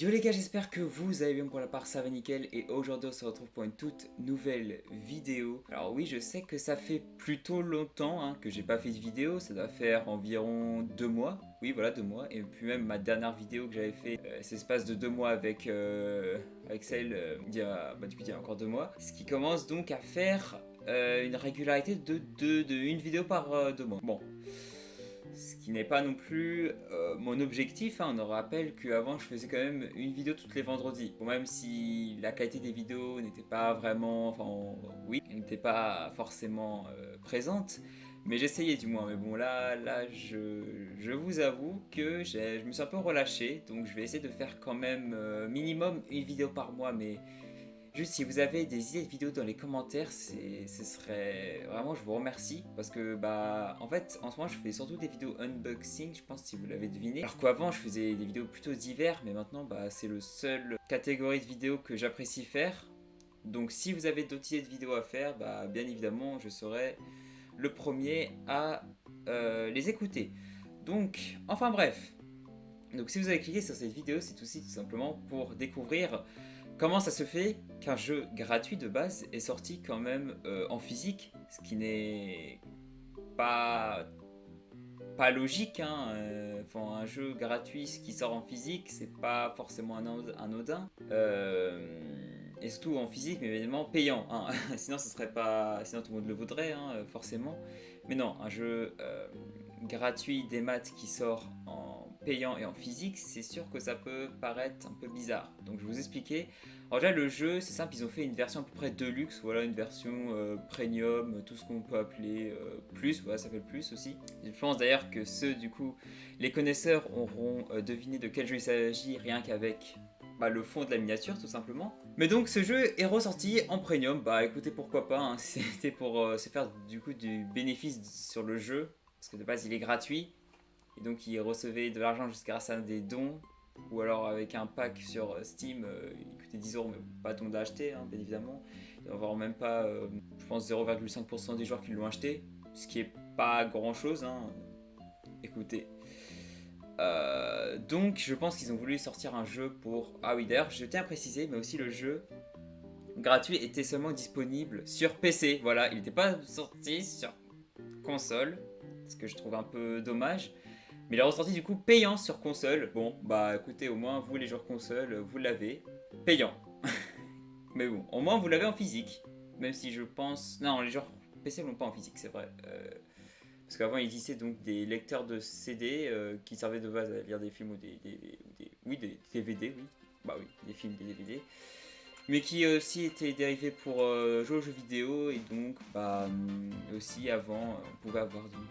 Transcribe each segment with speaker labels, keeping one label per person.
Speaker 1: Yo les gars, j'espère que vous allez bien. Pour la part, ça va nickel, et aujourd'hui on se retrouve pour une toute nouvelle vidéo. Alors oui, je sais que ça fait plutôt longtemps que j'ai pas fait de vidéo, ça doit faire environ 2 mois. Oui voilà, 2 mois. Et puis même ma dernière vidéo que j'avais fait, c'est l'espace de 2 mois avec celle il y a encore 2 mois. Ce qui commence donc à faire une régularité de une vidéo par 2 mois. Bon, ce qui n'est pas non plus mon objectif, On rappelle qu'avant je faisais quand même une vidéo tous les vendredis. Bon, même si la qualité des vidéos n'était pas vraiment... Enfin oui, elle n'était pas forcément présente. Mais j'essayais du moins. Mais bon là je vous avoue que je me suis un peu relâché. Donc je vais essayer de faire quand même minimum une vidéo par mois. Mais juste si vous avez des idées de vidéos dans les commentaires, ce serait vraiment, je vous remercie parce que en fait en ce moment je fais surtout des vidéos unboxing, je pense si vous l'avez deviné. Alors qu'avant je faisais des vidéos plutôt divers, mais maintenant c'est le seul catégorie de vidéos que j'apprécie faire. Donc si vous avez d'autres idées de vidéos à faire, bien évidemment je serai le premier à les écouter. Donc enfin bref. Donc si vous avez cliqué sur cette vidéo, c'est aussi tout simplement pour découvrir comment ça se fait qu'un jeu gratuit de base est sorti quand même en physique, ce qui n'est pas, pas logique. Un jeu gratuit qui sort en physique, c'est pas forcément anodin. Et surtout en physique, mais évidemment payant. Sinon, ce serait pas, sinon tout le monde le voudrait, forcément. Mais non, un jeu gratuit des maths qui sort en payant et en physique, c'est sûr que ça peut paraître un peu bizarre. Donc je vais vous expliquer. Alors déjà le jeu, c'est simple, ils ont fait une version à peu près deluxe, voilà, une version premium, tout ce qu'on peut appeler plus, voilà, ça s'appelle plus aussi. Je pense d'ailleurs que ceux, du coup, les connaisseurs auront deviné de quel jeu il s'agit rien qu'avec le fond de la miniature tout simplement. Mais donc ce jeu est ressorti en premium, écoutez pourquoi pas, c'était pour se faire du coup du bénéfice sur le jeu, parce que de base il est gratuit, et donc il recevait de l'argent juste grâce à des dons, ou alors avec un pack sur Steam, il coûtait 10€, mais pas don d'acheter, bien évidemment. Il doit y avoir même pas, je pense 0,5% des joueurs qui l'ont acheté, ce qui est pas grand chose, écoutez. Donc je pense qu'ils ont voulu sortir un jeu pour... Ah oui, d'ailleurs je tiens à préciser, mais aussi le jeu gratuit était seulement disponible sur PC, voilà, il n'était pas sorti sur console, ce que je trouve un peu dommage. Mais il est ressorti du coup payant sur console. Bon, écoutez, au moins vous les joueurs console, vous l'avez. Payant. Mais bon, au moins vous l'avez en physique. Même si je pense... Non, les joueurs PC l'ont pas en physique, c'est vrai. Parce qu'avant il existait donc des lecteurs de CD qui servaient de base à lire des films ou oui, des DVD, oui. Bah oui, des films, des DVD. Mais qui aussi étaient dérivés pour jouer aux jeux vidéo. Et donc, aussi avant, on pouvait avoir donc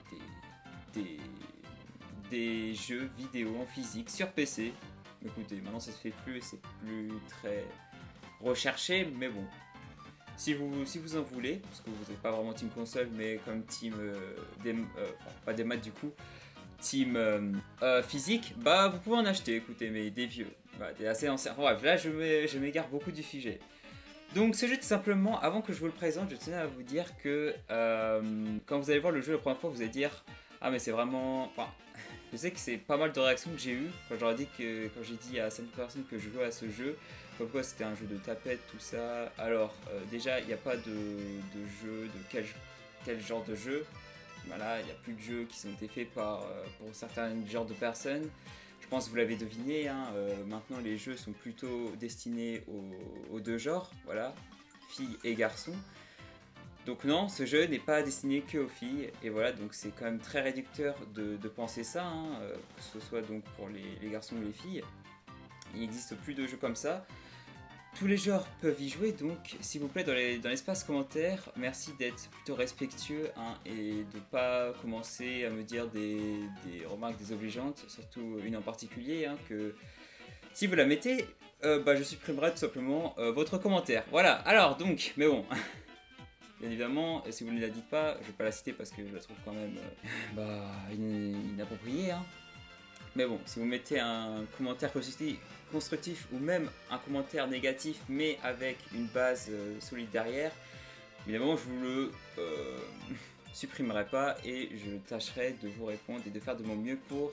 Speaker 1: des jeux vidéo en physique sur PC. Écoutez, maintenant ça se fait plus et c'est plus très recherché, mais bon. Si vous en voulez, parce que vous n'êtes pas vraiment team console, mais comme team pas des maths du coup, team physique, vous pouvez en acheter, écoutez, mais des vieux, des assez anciens. Bref, là je m'égare beaucoup du sujet. Donc ce jeu, tout simplement, avant que je vous le présente, je tenais à vous dire que quand vous allez voir le jeu la première fois, vous allez dire ah mais c'est vraiment... Enfin, je sais que c'est pas mal de réactions que j'ai eues quand quand j'ai dit à certaines personnes que je jouais à ce jeu, comme quoi c'était un jeu de tapette, tout ça. Alors déjà, il n'y a pas de jeu, de quel genre de jeu. Voilà, il n'y a plus de jeux qui ont été faits pour certains genres de personnes. Je pense que vous l'avez deviné, maintenant les jeux sont plutôt destinés aux deux genres, voilà, filles et garçons. Donc non, ce jeu n'est pas destiné que aux filles, et voilà, donc c'est quand même très réducteur de penser ça, que ce soit donc pour les garçons ou les filles. Il n'existe plus de jeux comme ça. Tous les genres peuvent y jouer, donc s'il vous plaît, dans l'espace commentaire, merci d'être plutôt respectueux et de pas commencer à me dire des remarques désobligeantes, surtout une en particulier, que si vous la mettez, je supprimerai tout simplement votre commentaire. Voilà, alors donc, mais bon... Bien évidemment, si vous ne la dites pas, je vais pas la citer parce que je la trouve quand même inappropriée. Mais bon, si vous mettez un commentaire constructif ou même un commentaire négatif mais avec une base solide derrière, évidemment je vous le supprimerai pas et je tâcherai de vous répondre et de faire de mon mieux pour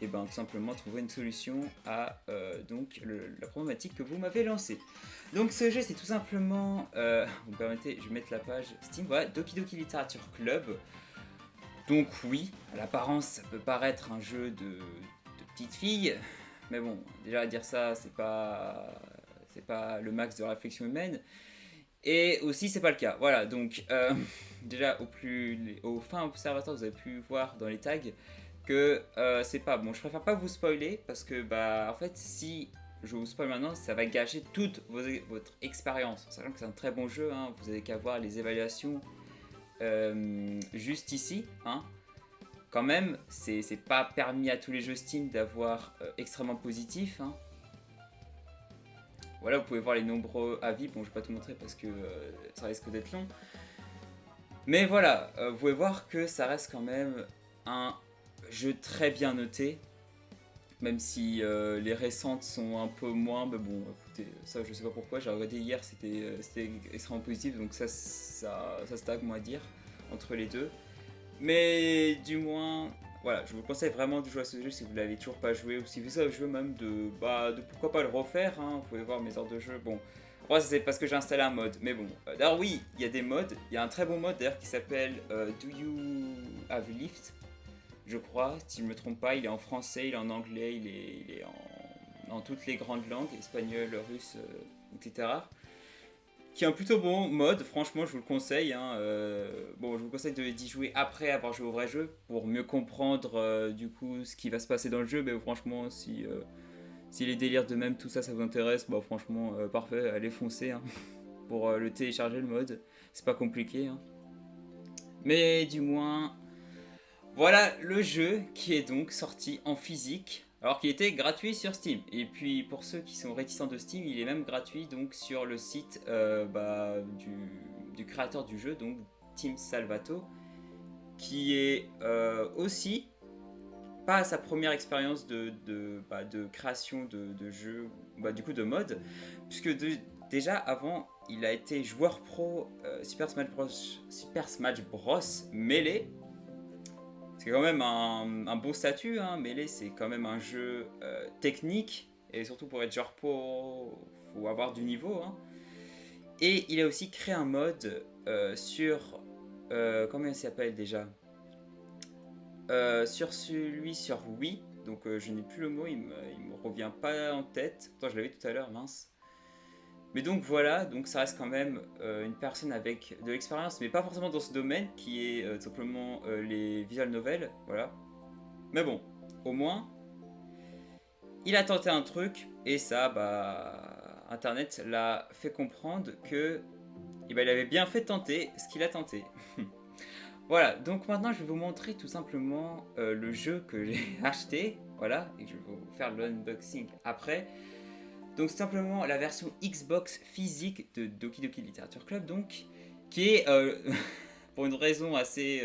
Speaker 1: et ben tout simplement trouver une solution à donc la problématique que vous m'avez lancée. Donc ce jeu c'est tout simplement, vous me permettez, je vais mettre la page Steam, voilà, Doki Doki Literature Club. Donc oui, à l'apparence ça peut paraître un jeu de petite fille, mais bon, déjà à dire ça c'est pas le max de la réflexion humaine. Et aussi c'est pas le cas, voilà, donc déjà au fin observateur vous avez pu voir dans les tags que c'est pas bon. Je préfère pas vous spoiler parce que bah en fait si je vous spoil maintenant ça va gâcher toute votre expérience, sachant que c'est un très bon jeu, hein, vous avez qu'à voir les évaluations juste ici, hein. Quand même c'est pas permis à tous les jeux Steam d'avoir extrêmement positif, hein. Voilà, vous pouvez voir les nombreux avis. Bon, je vais pas tout montrer parce que ça risque d'être long. Mais voilà, vous pouvez voir que ça reste quand même un jeu très bien noté. Même si les récentes sont un peu moins. Mais bon, écoutez, ça je sais pas pourquoi. J'ai regardé hier, c'était extrêmement positif. Donc ça stagne, moi à dire, entre les deux. Mais du moins, voilà, je vous conseille vraiment de jouer à ce jeu si vous ne l'avez toujours pas joué, ou si vous avez joué même de pourquoi pas le refaire, hein, vous pouvez voir mes heures de jeu, bon, moi c'est parce que j'ai installé un mode, mais bon, d'ailleurs oui, il y a des modes, il y a un très bon mode d'ailleurs qui s'appelle Do You Have Lift, je crois, si je ne me trompe pas, il est en français, il est en anglais, il est dans toutes les grandes langues, espagnol, russe, etc. Qui est un plutôt bon mode, franchement je vous le conseille, hein. Bon, je vous conseille d'y jouer après avoir joué au vrai jeu pour mieux comprendre du coup ce qui va se passer dans le jeu, mais franchement si les délires de même tout ça ça vous intéresse, bah franchement parfait, allez foncer, hein, pour le télécharger le mode, c'est pas compliqué, hein. Mais du moins voilà le jeu qui est donc sorti en physique. Alors qu'il était gratuit sur Steam. Et puis pour ceux qui sont réticents de Steam, il est même gratuit donc sur le site du créateur du jeu, donc Team Salvato, qui est aussi pas à sa première expérience de création de jeu, du coup de mode, puisque déjà avant il a été joueur pro Super Smash Bros Melee. C'est quand même un bon statut, hein. Melee c'est quand même un jeu technique, et surtout pour être joueur pro, faut avoir du niveau, hein. Et il a aussi créé un mode sur, comment il s'appelle déjà, sur Wii, donc je n'ai plus le mot, il me revient pas en tête, pourtant je l'avais tout à l'heure, mince. Mais donc voilà, donc ça reste quand même une personne avec de l'expérience, mais pas forcément dans ce domaine, qui est tout simplement les visual novels, voilà. Mais bon, au moins, il a tenté un truc, et ça, Internet l'a fait comprendre que il avait bien fait tenter ce qu'il a tenté. Voilà, donc maintenant je vais vous montrer tout simplement le jeu que j'ai acheté, voilà, et je vais vous faire l'unboxing après. Donc simplement la version Xbox physique de Doki Doki Literature Club, donc, qui est, pour une raison assez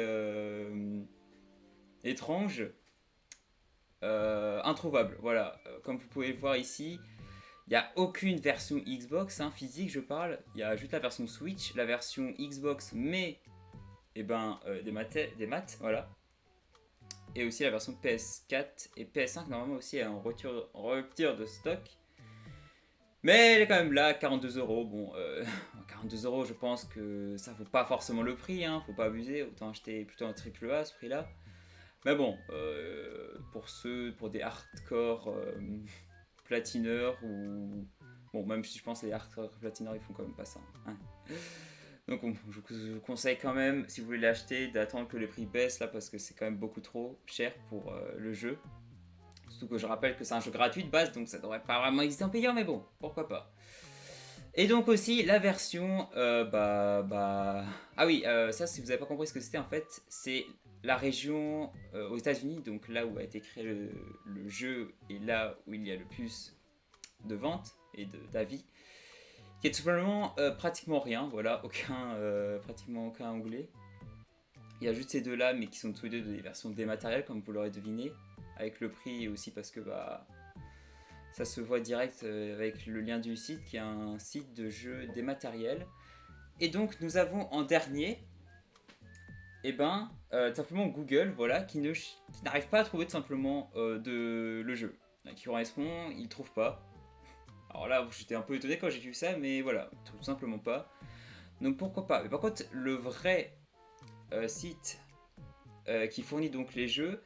Speaker 1: étrange, introuvable. Voilà, comme vous pouvez le voir ici, il n'y a aucune version Xbox, hein, physique je parle, il y a juste la version Switch, la version Xbox, mais des maths, voilà. Et aussi la version PS4 et PS5, normalement aussi en rupture de stock. Mais elle est quand même là, 42 €. Bon, 42 €, je pense que ça vaut pas forcément le prix, hein, faut pas abuser, autant acheter plutôt un triple A à ce prix-là. Mais bon, pour des hardcore platineurs ou. Bon, même si je pense que les hardcore platineurs ils font quand même pas ça, hein. Donc je vous conseille quand même, si vous voulez l'acheter, d'attendre que le prix baisse là parce que c'est quand même beaucoup trop cher pour le jeu. Surtout que je rappelle que c'est un jeu gratuit de base, donc ça devrait pas vraiment exister en payant, mais bon, pourquoi pas. Et donc aussi la version, ah oui, ça si vous n'avez pas compris ce que c'était en fait, c'est la région aux États-Unis, donc là où a été créé le jeu et là où il y a le plus de ventes et d'avis, qui est tout simplement pratiquement rien, voilà, pratiquement aucun onglet. Il y a juste ces deux là, mais qui sont tous les deux des versions dématérielles, comme vous l'aurez deviné, avec le prix et aussi parce que ça se voit direct avec le lien du site, qui est un site de jeux dématériels. Et donc nous avons en dernier et ben, tout simplement Google, voilà, qui n'arrive pas à trouver tout simplement le jeu qui correspond, il trouve pas. Alors là, j'étais un peu étonné quand j'ai vu ça, mais voilà, il trouve tout simplement pas. Donc pourquoi pas. Mais par contre, le vrai site qui fournit donc les jeux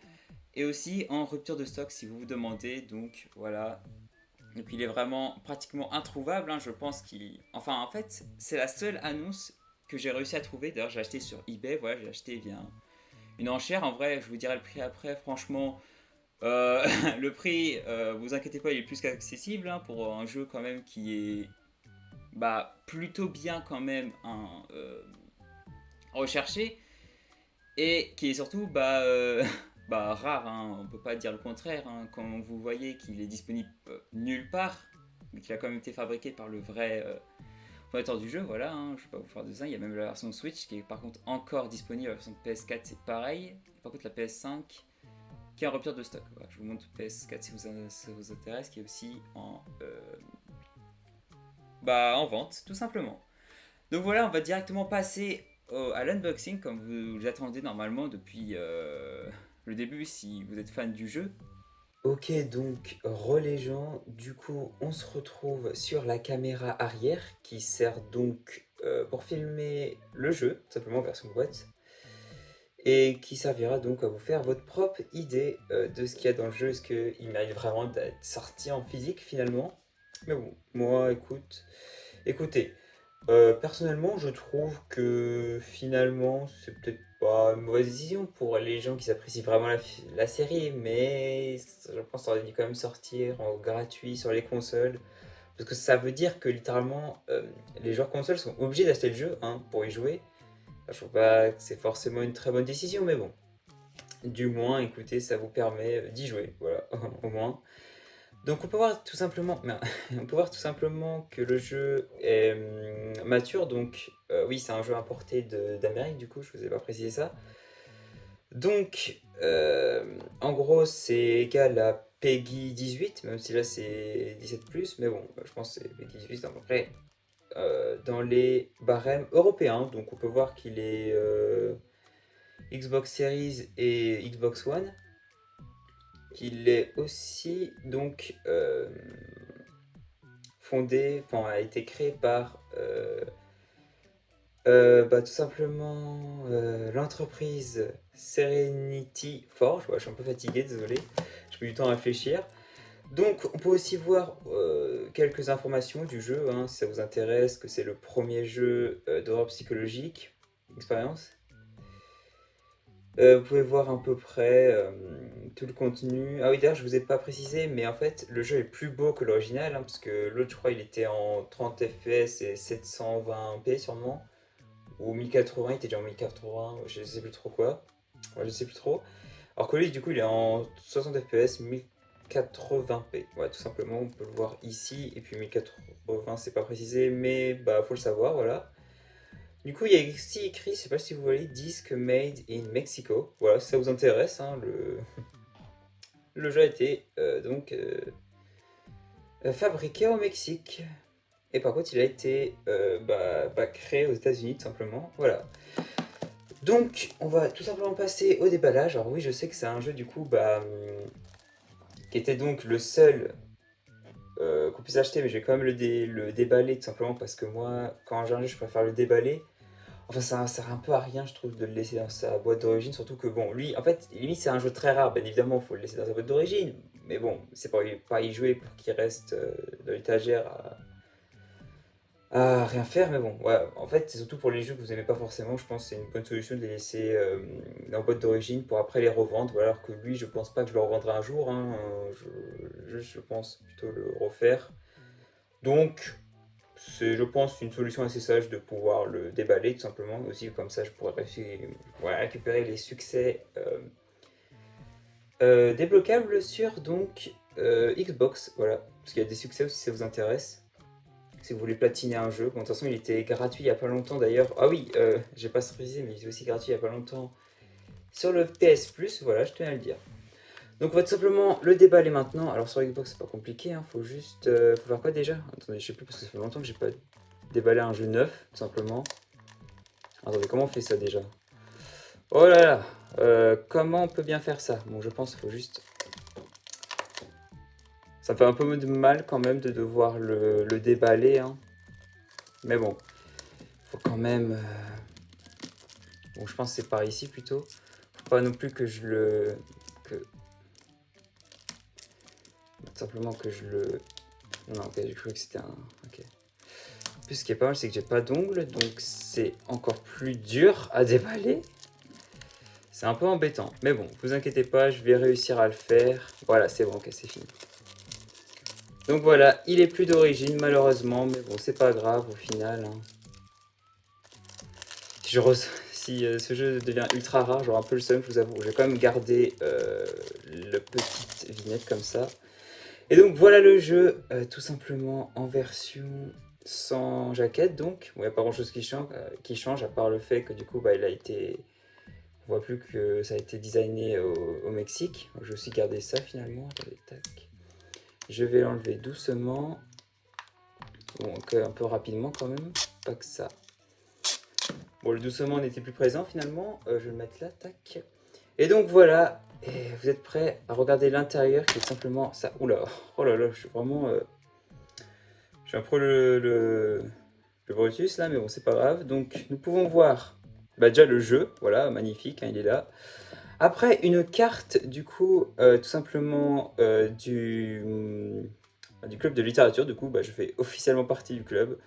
Speaker 1: est aussi en rupture de stock, si vous vous demandez. Donc voilà. Donc il est vraiment pratiquement introuvable, hein, je pense qu'il... Enfin, en fait, c'est la seule annonce que j'ai réussi à trouver. D'ailleurs, j'ai acheté sur eBay, voilà, j'ai acheté via une enchère. En vrai, je vous dirai le prix après. Franchement, le prix, vous inquiétez pas, il est plus qu'accessible hein, pour un jeu quand même qui est bah, plutôt bien quand même recherché et qui est surtout bah, rare. Hein, on peut pas dire le contraire. Hein, quand vous voyez qu'il est disponible nulle part, mais qu'il a quand même été fabriqué par le vrai fondateur du jeu, voilà, hein, je vais pas vous faire de ça. Il y a même la version Switch qui est par contre encore disponible. La version PS4 c'est pareil. Par contre la PS5 qui est en rupture de stock. Voilà, je vous montre PS4 si ça vous intéresse, qui est aussi en vente, tout simplement. Donc voilà, on va directement passer à l'unboxing, comme vous l'attendez normalement depuis le début si vous êtes fan du jeu. Ok, donc relais gens, du coup on se retrouve sur la caméra arrière qui sert donc pour filmer le jeu, tout simplement version boîte, et qui servira donc à vous faire votre propre idée de ce qu'il y a dans le jeu, est-ce qu'il mérite vraiment d'être sorti en physique finalement. Mais bon, moi écoutez, personnellement je trouve que finalement c'est peut-être pas une mauvaise décision pour les gens qui apprécient vraiment la série, mais je pense que ça aurait dû quand même sortir en gratuit sur les consoles. Parce que ça veut dire que littéralement les joueurs consoles sont obligés d'acheter le jeu hein, pour y jouer. Je trouve pas que c'est forcément une très bonne décision, mais bon. Du moins, écoutez, ça vous permet d'y jouer, voilà, au moins. Donc on peut voir tout simplement, on peut voir tout simplement que le jeu est mature. Donc oui, c'est un jeu importé d'Amérique, du coup, je vous ai pas précisé ça. Donc en gros, c'est égal à PEGI 18, même si là c'est 17+, mais bon, je pense que c'est PEGI 18 à peu près dans les barèmes européens. Donc on peut voir qu'il est Xbox Series et Xbox One. Qu'il est aussi donc a été créé par tout simplement l'entreprise Serenity Forge. Ouais, je suis un peu fatigué, désolé, j'ai eu du temps à réfléchir. Donc on peut aussi voir quelques informations du jeu, hein, si ça vous intéresse, que c'est le premier jeu d'horreur psychologique, expérience. Vous pouvez voir à peu près tout le contenu. Ah oui, d'ailleurs, je vous ai pas précisé, mais en fait, le jeu est plus beau que l'original, hein, parce que l'autre, je crois, il était en 30 FPS et 720p sûrement. Ou 1080, il était déjà en 1080, je sais plus trop quoi. Ouais, je sais plus trop. Alors que lui, du coup, il est en 60 FPS, 1080p. Ouais, tout simplement, on peut le voir ici. Et puis 1080, c'est pas précisé, mais bah, faut le savoir, voilà. Du coup, il y a aussi écrit, je sais pas si vous voyez, Disc Made in Mexico. Voilà, si ça vous intéresse, hein, le jeu a été fabriqué au Mexique. Et par contre, il a été créé aux États-Unis, tout simplement. Voilà. Donc, on va tout simplement passer au déballage. Alors oui, je sais que c'est un jeu, du coup, qui était donc le seul qu'on puisse acheter, mais je vais quand même le déballer, tout simplement, parce que moi, quand j'ai un jeu, je préfère le déballer. Enfin, ça sert un peu à rien, je trouve, de le laisser dans sa boîte d'origine. Surtout que, bon, lui, en fait, limite, c'est un jeu très rare. Bien évidemment, il faut le laisser dans sa boîte d'origine. Mais bon, c'est pas y jouer pour qu'il reste dans l'étagère à rien faire. Mais bon, ouais, en fait, c'est surtout pour les jeux que vous aimez pas forcément. Je pense que c'est une bonne solution de les laisser dans la boîte d'origine pour après les revendre. Ou alors que lui, je pense pas que je le revendrai un jour. Hein, je pense plutôt le refaire. Donc, c'est, je pense, une solution assez sage de pouvoir le déballer tout simplement. Aussi, comme ça, je pourrais récupérer les succès débloquables sur donc Xbox. Voilà, parce qu'il y a des succès aussi si ça vous intéresse. Si vous voulez platiner un jeu. Bon, de toute façon, il était gratuit il n'y a pas longtemps d'ailleurs. Ah oui, j'ai pas précisé, mais il était aussi gratuit il n'y a pas longtemps sur le PS Plus. Voilà, je tenais à le dire. Donc on va tout simplement le déballer maintenant. Alors sur Xbox c'est pas compliqué, hein. Faut juste... faut faire quoi déjà? Attendez, je sais plus parce que ça fait longtemps que j'ai pas déballé un jeu neuf, tout simplement. Attendez, comment on fait ça déjà? Oh là là, comment on peut bien faire ça? Bon, je pense qu'il faut juste... Ça me fait un peu de mal quand même de devoir le déballer, hein. Mais bon, faut quand même... Bon, je pense que c'est par ici plutôt. Faut pas non plus que je le... Simplement que je le... Non, ok, j'ai cru que c'était un... Ok. En plus, ce qui est pas mal, c'est que j'ai pas d'ongles, donc c'est encore plus dur à déballer. C'est un peu embêtant. Mais bon, vous inquiétez pas, je vais réussir à le faire. Voilà, c'est bon, ok, c'est fini. Donc voilà, il est plus d'origine, malheureusement, mais bon, c'est pas grave au final, hein. Si ce jeu devient ultra rare, j'aurai un peu le seum, je vous avoue. J'ai quand même gardé le petite vignette comme ça. Et donc voilà le jeu, tout simplement en version sans jaquette. Donc, il n'y a pas grand chose qui change, à part le fait que du coup, bah, il a été... On voit plus que ça a été designé au Mexique. Donc, je vais aussi garder ça finalement. Attendez, tac. Je vais l'enlever doucement. Bon, un peu rapidement quand même. Pas que ça. Bon, le doucement n'était plus présent finalement. Je vais le mettre là, tac. Et donc voilà. Et vous êtes prêts à regarder l'intérieur qui est simplement ça. Oula, oh là là, je suis vraiment... je suis un peu le Brutus là, mais bon, c'est pas grave. Donc, nous pouvons voir bah, déjà le jeu. Voilà, magnifique, hein, il est là. Après, une carte, du coup, tout simplement du club de littérature. Du coup, bah, je fais officiellement partie du club.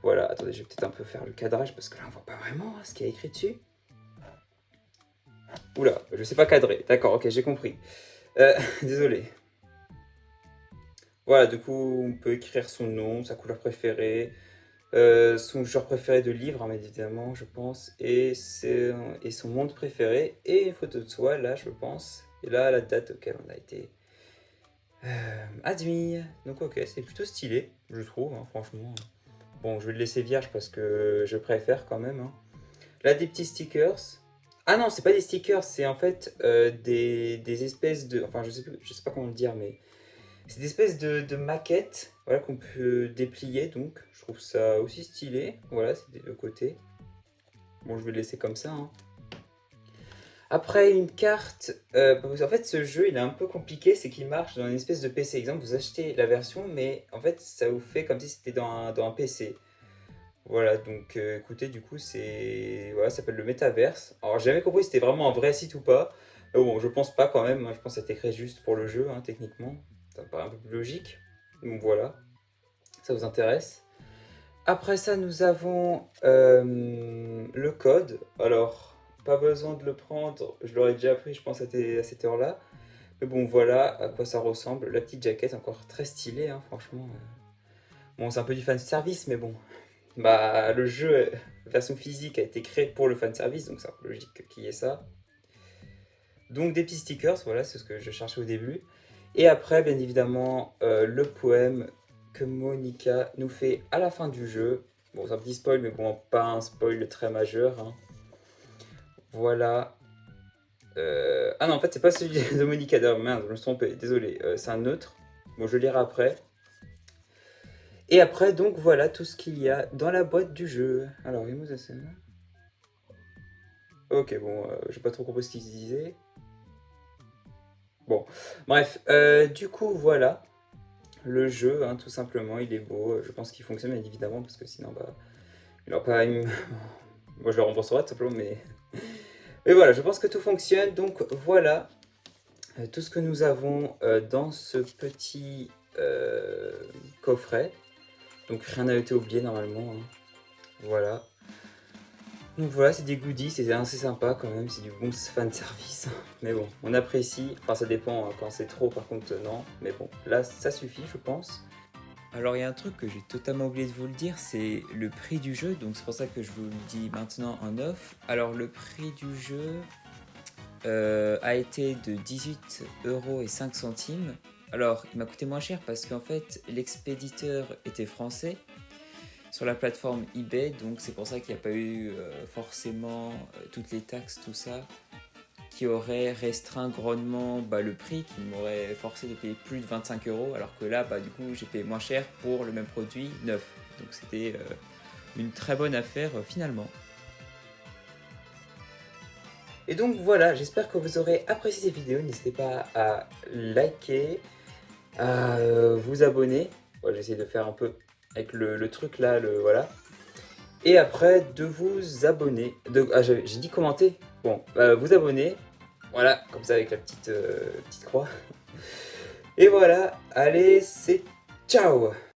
Speaker 1: Voilà, attendez, je vais peut-être un peu faire le cadrage parce que là, on voit pas vraiment ce qu'il y a écrit dessus. Oula, je sais pas cadrer. D'accord, ok, j'ai compris. Désolé. Voilà, du coup, on peut écrire son nom, sa couleur préférée, son genre préféré de livre, hein, évidemment, je pense, et son monde préféré, et une photo de soi, là, je pense, et là, la date auquel on a été admis. Donc, ok, c'est plutôt stylé, je trouve, hein, franchement. Bon, je vais le laisser vierge parce que je préfère quand même, hein. Là, des petits stickers. Ah non, c'est pas des stickers, c'est en fait des espèces de... Enfin, je sais pas comment le dire, mais... C'est des espèces de maquettes, voilà, qu'on peut déplier, donc je trouve ça aussi stylé. Voilà, c'est des deux côtés. Bon, je vais le laisser comme ça, hein. Après, une carte... en fait, ce jeu, il est un peu compliqué, c'est qu'il marche dans une espèce de PC. Exemple, vous achetez la version, mais en fait, ça vous fait comme si c'était dans un PC. Voilà, donc écoutez, du coup, voilà, ça s'appelle le Metaverse. Alors, j'ai jamais compris si c'était vraiment un vrai site ou pas. Mais bon, je pense pas quand même, hein. Je pense que ça a été créé juste pour le jeu, hein, techniquement. Ça me paraît un peu plus logique. Donc voilà, ça vous intéresse. Après ça, nous avons le code. Alors, pas besoin de le prendre, je l'aurais déjà pris, je pense, à cette heure-là. Mais bon, voilà à quoi ça ressemble. La petite jaquette, encore très stylée, hein, franchement. Bon, c'est un peu du fan service, mais bon. Bah, le jeu, version physique, a été créé pour le fan service, donc c'est un peu logique qu'il y ait ça. Donc des petits stickers, voilà, c'est ce que je cherchais au début. Et après, bien évidemment, le poème que Monica nous fait à la fin du jeu. Bon, c'est un petit spoil, mais bon, pas un spoil très majeur, hein. Voilà. Ah non, en fait, c'est pas celui de Monica, mince, je me suis trompé, désolé. C'est un autre. Bon, je le lirai après. Et après, donc voilà tout ce qu'il y a dans la boîte du jeu. Alors, remove the scene. Ok, bon, j'ai pas trop compris ce qu'il disait. Bon, bref, du coup, voilà. Le jeu, hein, tout simplement, il est beau. Je pense qu'il fonctionne, bien évidemment, parce que sinon, bah, il aura pas... Moi, je le rembourserai, tout simplement, mais... Mais voilà, je pense que tout fonctionne. Donc, voilà tout ce que nous avons dans ce petit coffret. Donc, rien n'a été oublié, normalement, hein. Voilà. Donc voilà, c'est des goodies, c'est assez sympa quand même, c'est du bon fan service. Mais bon, on apprécie, enfin ça dépend, hein, quand c'est trop par contre non. Mais bon, là ça suffit je pense. Alors il y a un truc que j'ai totalement oublié de vous le dire, c'est le prix du jeu, donc c'est pour ça que je vous le dis maintenant en off. Alors le prix du jeu a été de 18,05 €. Alors il m'a coûté moins cher parce qu'en fait l'expéditeur était français sur la plateforme eBay, donc c'est pour ça qu'il n'y a pas eu forcément toutes les taxes, tout ça, qui aurait restreint grandement le prix, qui m'aurait forcé de payer plus de 25 €, alors que là, du coup, j'ai payé moins cher pour le même produit neuf. Donc c'était une très bonne affaire finalement. Et donc voilà, j'espère que vous aurez apprécié cette vidéo. N'hésitez pas à liker, à vous abonner. Ouais, j'essaie de faire un peu avec le truc là, voilà. Et après, de vous abonner. J'ai dit commenter. Bon, vous abonner. Voilà, comme ça avec la petite croix. Et voilà, allez, c'est ciao!